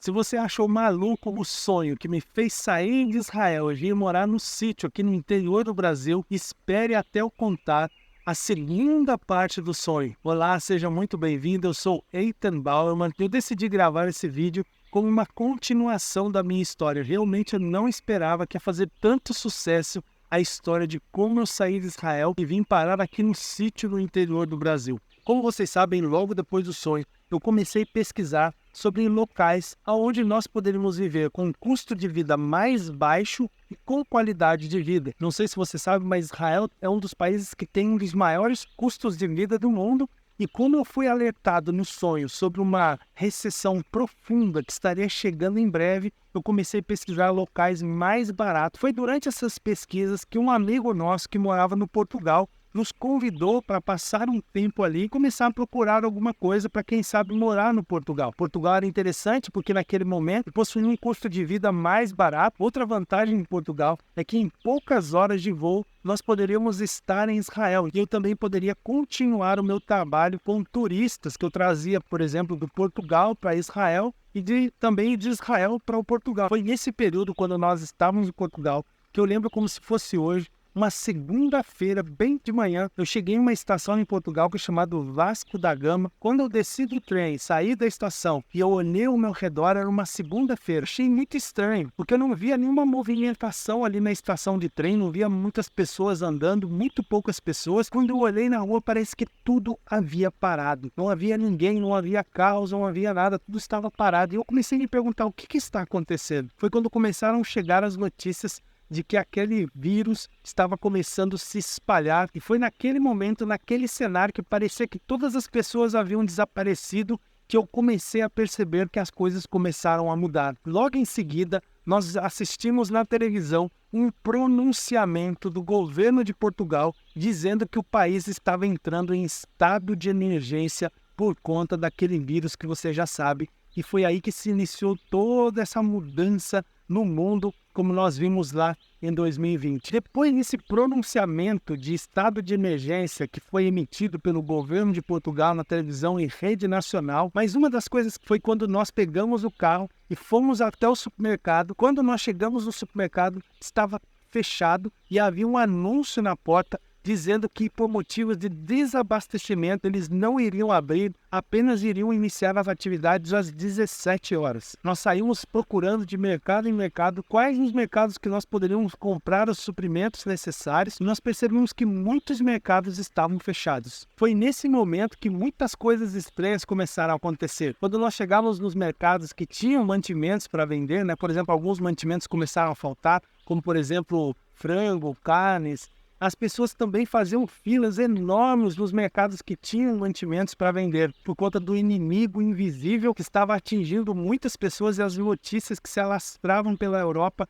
Se você achou maluco o sonho que me fez sair de Israel e vir morar no sítio aqui no interior do Brasil, espere até eu contar a segunda parte do sonho. Olá, seja muito bem-vindo, eu sou Eitan Bauerman e eu decidi gravar esse vídeo como uma continuação da minha história. Realmente eu não esperava que ia fazer tanto sucesso a história de como eu saí de Israel e vim parar aqui no sítio no interior do Brasil. Como vocês sabem, logo depois do sonho, eu comecei a pesquisar sobre locais onde nós poderíamos viver com um custo de vida mais baixo e com qualidade de vida. Não sei se você sabe, mas Israel é um dos países que tem um dos maiores custos de vida do mundo. E como eu fui alertado no sonho sobre uma recessão profunda que estaria chegando em breve, eu comecei a pesquisar locais mais baratos. Foi durante essas pesquisas que um amigo nosso que morava no Portugal nos convidou para passar um tempo ali e começar a procurar alguma coisa para, quem sabe, morar no Portugal. Portugal era interessante porque naquele momento possuía um custo de vida mais barato. Outra vantagem em Portugal é que em poucas horas de voo nós poderíamos estar em Israel. E eu também poderia continuar o meu trabalho com turistas que eu trazia, por exemplo, do Portugal para Israel e também de Israel para o Portugal. Foi nesse período, quando nós estávamos em Portugal, que eu lembro como se fosse hoje, uma segunda-feira, bem de manhã, eu cheguei em uma estação em Portugal que é chamada Vasco da Gama. Quando eu desci do trem, saí da estação e eu olhei ao meu redor, era uma segunda-feira. Achei muito estranho, porque eu não via nenhuma movimentação ali na estação de trem, não via muitas pessoas andando, muito poucas pessoas. Quando eu olhei na rua, parece que tudo havia parado. Não havia ninguém, não havia carros, não havia nada, tudo estava parado. E eu comecei a me perguntar o que está acontecendo. Foi quando começaram a chegar as notícias de que aquele vírus estava começando a se espalhar. E foi naquele momento, naquele cenário, que parecia que todas as pessoas haviam desaparecido, que eu comecei a perceber que as coisas começaram a mudar. Logo em seguida, nós assistimos na televisão um pronunciamento do governo de Portugal dizendo que o país estava entrando em estado de emergência por conta daquele vírus que você já sabe. E foi aí que se iniciou toda essa mudança no mundo, como nós vimos lá em 2020. Depois desse pronunciamento de estado de emergência que foi emitido pelo governo de Portugal na televisão em rede nacional, mas uma das coisas foi quando nós pegamos o carro e fomos até o supermercado. Quando nós chegamos no supermercado, estava fechado e havia um anúncio na porta dizendo que por motivos de desabastecimento eles não iriam abrir, apenas iriam iniciar as atividades às 17 horas. Nós saímos procurando de mercado em mercado quais os mercados que nós poderíamos comprar os suprimentos necessários e nós percebemos que muitos mercados estavam fechados. Foi nesse momento que muitas coisas estranhas começaram a acontecer. Quando nós chegávamos nos mercados que tinham mantimentos para vender, por exemplo, alguns mantimentos começaram a faltar, como por exemplo frango, carnes. As pessoas também faziam filas enormes nos mercados que tinham mantimentos para vender, por conta do inimigo invisível que estava atingindo muitas pessoas e as notícias que se alastravam pela Europa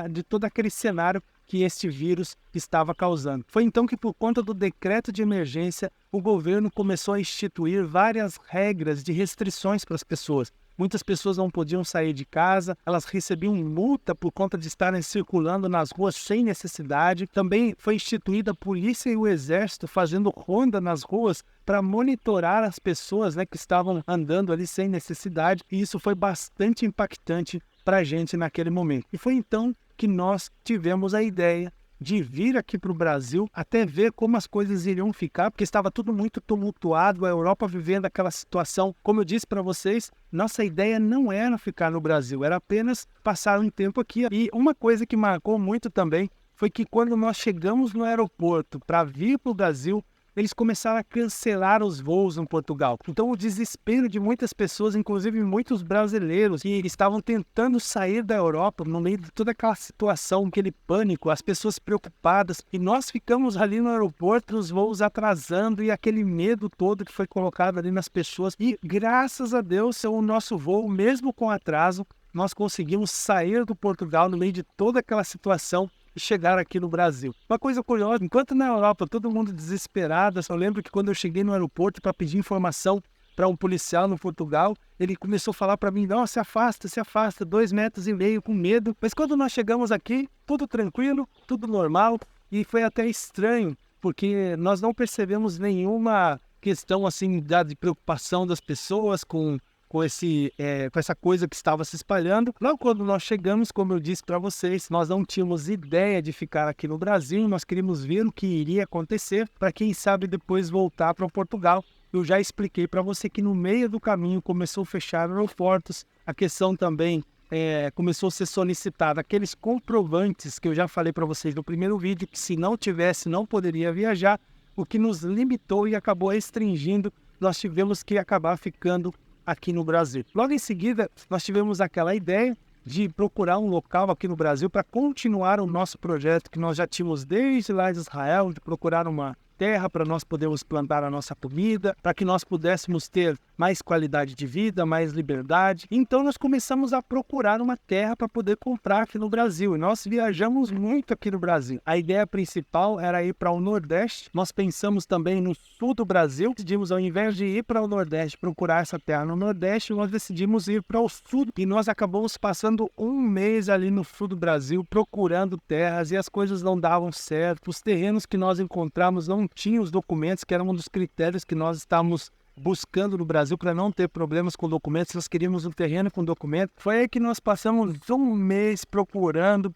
de todo aquele cenário que este vírus estava causando. Foi então que, por conta do decreto de emergência, o governo começou a instituir várias regras de restrições para as pessoas. Muitas pessoas não podiam sair de casa, elas recebiam multa por conta de estarem circulando nas ruas sem necessidade. Também foi instituída a polícia e o exército fazendo ronda nas ruas para monitorar as pessoas que estavam andando ali sem necessidade. E isso foi bastante impactante para a gente naquele momento. E foi então que nós tivemos a ideia de vir aqui para o Brasil, até ver como as coisas iriam ficar, porque estava tudo muito tumultuado, a Europa vivendo aquela situação. Como eu disse para vocês, nossa ideia não era ficar no Brasil, era apenas passar um tempo aqui. E uma coisa que marcou muito também foi que quando nós chegamos no aeroporto para vir para o Brasil, eles começaram a cancelar os voos em Portugal. Então o desespero de muitas pessoas, inclusive muitos brasileiros, que estavam tentando sair da Europa no meio de toda aquela situação, aquele pânico, as pessoas preocupadas. E nós ficamos ali no aeroporto, os voos atrasando e aquele medo todo que foi colocado ali nas pessoas. E graças a Deus, o nosso voo, mesmo com atraso, nós conseguimos sair do Portugal no meio de toda aquela situação e chegar aqui no Brasil. Uma coisa curiosa, enquanto na Europa todo mundo desesperado, eu lembro que quando eu cheguei no aeroporto para pedir informação para um policial no Portugal, ele começou a falar para mim, não, se afasta, 2,5 metros com medo. Mas quando nós chegamos aqui, tudo tranquilo, tudo normal, e foi até estranho, porque nós não percebemos nenhuma questão assim de preocupação das pessoas com com essa coisa que estava se espalhando. Logo quando nós chegamos, como eu disse para vocês, nós não tínhamos ideia de ficar aqui no Brasil, nós queríamos ver o que iria acontecer para quem sabe depois voltar para Portugal. Eu já expliquei para você que no meio do caminho começou a fechar aeroportos, a questão também começou a ser solicitada aqueles comprovantes que eu já falei para vocês no primeiro vídeo, que se não tivesse não poderia viajar, o que nos limitou e acabou restringindo, nós tivemos que acabar ficando aqui no Brasil. Logo em seguida, nós tivemos aquela ideia de procurar um local aqui no Brasil para continuar o nosso projeto que nós já tínhamos desde lá de Israel, de procurar uma terra para nós podermos plantar a nossa comida, para que nós pudéssemos ter mais qualidade de vida, mais liberdade. Então nós começamos a procurar uma terra para poder comprar aqui no Brasil. E nós viajamos muito aqui no Brasil. A ideia principal era ir para o Nordeste. Nós pensamos também no sul do Brasil. Decidimos, ao invés de ir para o Nordeste, procurar essa terra no Nordeste, nós decidimos ir para o sul. E nós acabamos passando um mês ali no sul do Brasil, procurando terras, e as coisas não davam certo. Os terrenos que nós encontramos não tinham os documentos, que era um dos critérios que nós estávamos buscando no Brasil para não ter problemas com documentos. Nós queríamos um terreno com documento. Foi aí que nós passamos um mês procurando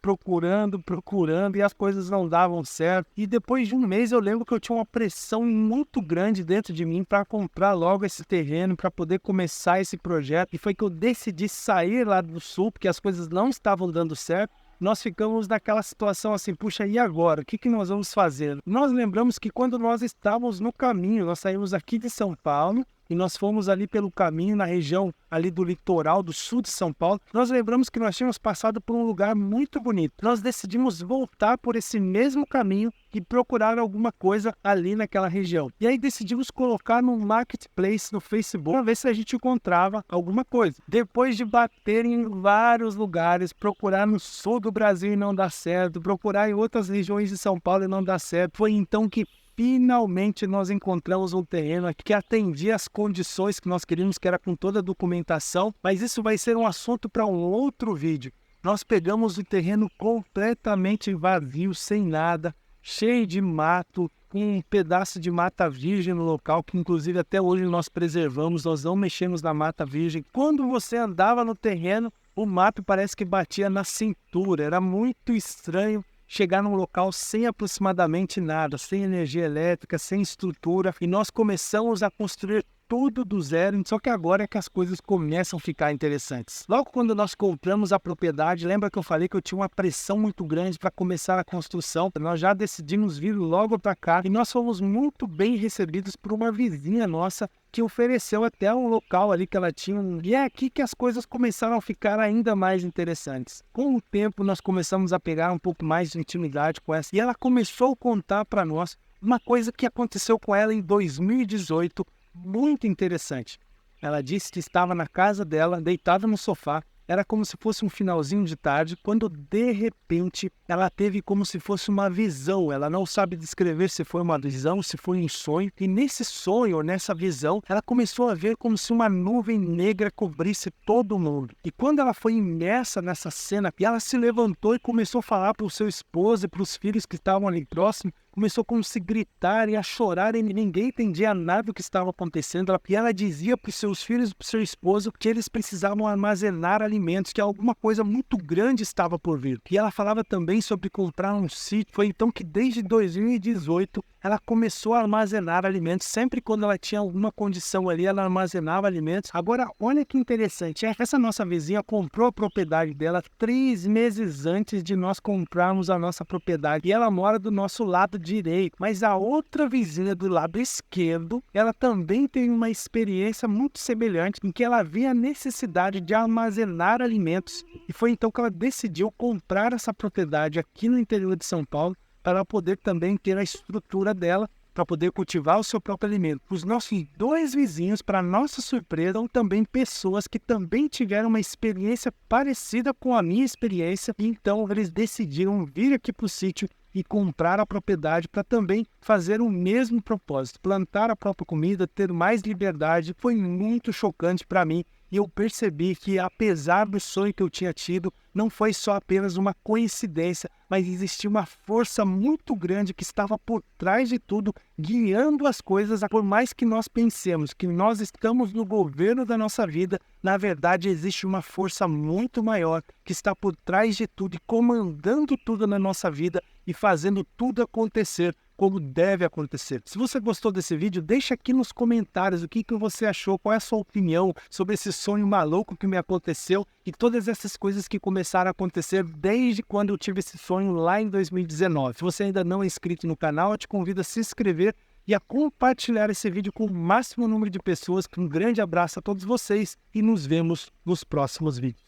e as coisas não davam certo. E depois de um mês eu lembro que eu tinha uma pressão muito grande dentro de mim para comprar logo esse terreno, para poder começar esse projeto. E foi que eu decidi sair lá do sul, porque as coisas não estavam dando certo. Nós ficamos naquela situação assim, puxa, e agora? O que nós vamos fazer? Nós lembramos que quando nós estávamos no caminho, nós saímos aqui de São Paulo e nós fomos ali pelo caminho, na região ali do litoral, do sul de São Paulo. Nós lembramos que nós tínhamos passado por um lugar muito bonito. Nós decidimos voltar por esse mesmo caminho e procurar alguma coisa ali naquela região. E aí decidimos colocar no Marketplace, no Facebook, para ver se a gente encontrava alguma coisa. Depois de bater em vários lugares, procurar no sul do Brasil e não dar certo, procurar em outras regiões de São Paulo e não dar certo, foi então que finalmente nós encontramos um terreno que atendia as condições que nós queríamos, que era com toda a documentação, mas isso vai ser um assunto para um outro vídeo. Nós pegamos o terreno completamente vazio, sem nada, cheio de mato, um pedaço de mata virgem no local, que inclusive até hoje nós preservamos, nós não mexemos na mata virgem. Quando você andava no terreno, o mato parece que batia na cintura, era muito estranho chegar num local sem aproximadamente nada, sem energia elétrica, sem estrutura, e nós começamos a construir tudo do zero, só que agora é que as coisas começam a ficar interessantes. Logo quando nós compramos a propriedade, lembra que eu falei que eu tinha uma pressão muito grande para começar a construção? Nós já decidimos vir logo para cá e nós fomos muito bem recebidos por uma vizinha nossa que ofereceu até um local ali que ela tinha. E é aqui que as coisas começaram a ficar ainda mais interessantes. Com o tempo nós começamos a pegar um pouco mais de intimidade com essa, e ela começou a contar para nós uma coisa que aconteceu com ela em 2018, muito interessante. Ela disse que estava na casa dela, deitada no sofá, era como se fosse um finalzinho de tarde, quando de repente ela teve como se fosse uma visão. Ela não sabe descrever se foi uma visão, se foi um sonho, e nesse sonho, nessa visão, ela começou a ver como se uma nuvem negra cobrisse todo mundo. E quando ela foi imersa nessa cena, e ela se levantou e começou a falar para o seu esposo e para os filhos que estavam ali próximo, começou como se gritar e a chorar, e ninguém entendia nada do que estava acontecendo. E ela dizia para os seus filhos e para o seu esposo que eles precisavam armazenar alimentos, que alguma coisa muito grande estava por vir. E ela falava também sobre comprar um sítio. Foi então que desde 2018 ela começou a armazenar alimentos. Sempre quando ela tinha alguma condição ali, ela armazenava alimentos. Agora, olha que interessante. Essa nossa vizinha comprou a propriedade dela 3 meses antes de nós comprarmos a nossa propriedade. E ela mora do nosso lado direito. Mas a outra vizinha do lado esquerdo, ela também tem uma experiência muito semelhante, em que ela via a necessidade de armazenar alimentos. E foi então que ela decidiu comprar essa propriedade aqui no interior de São Paulo, para poder também ter a estrutura dela, para poder cultivar o seu próprio alimento. Os nossos 2 vizinhos, para nossa surpresa, são também pessoas que também tiveram uma experiência parecida com a minha experiência, e então eles decidiram vir aqui para o sítio e comprar a propriedade para também fazer o mesmo propósito, plantar a própria comida, ter mais liberdade. Foi muito chocante para mim e eu percebi que, apesar do sonho que eu tinha tido, não foi só apenas uma coincidência, mas existia uma força muito grande que estava por trás de tudo, guiando as coisas. Por mais que nós pensemos que nós estamos no governo da nossa vida, na verdade existe uma força muito maior que está por trás de tudo e comandando tudo na nossa vida e fazendo tudo acontecer como deve acontecer. Se você gostou desse vídeo, deixa aqui nos comentários o que você achou, qual é a sua opinião sobre esse sonho maluco que me aconteceu e todas essas coisas que começaram a acontecer desde quando eu tive esse sonho lá em 2019. Se você ainda não é inscrito no canal, eu te convido a se inscrever e a compartilhar esse vídeo com o máximo número de pessoas. Um grande abraço a todos vocês e nos vemos nos próximos vídeos.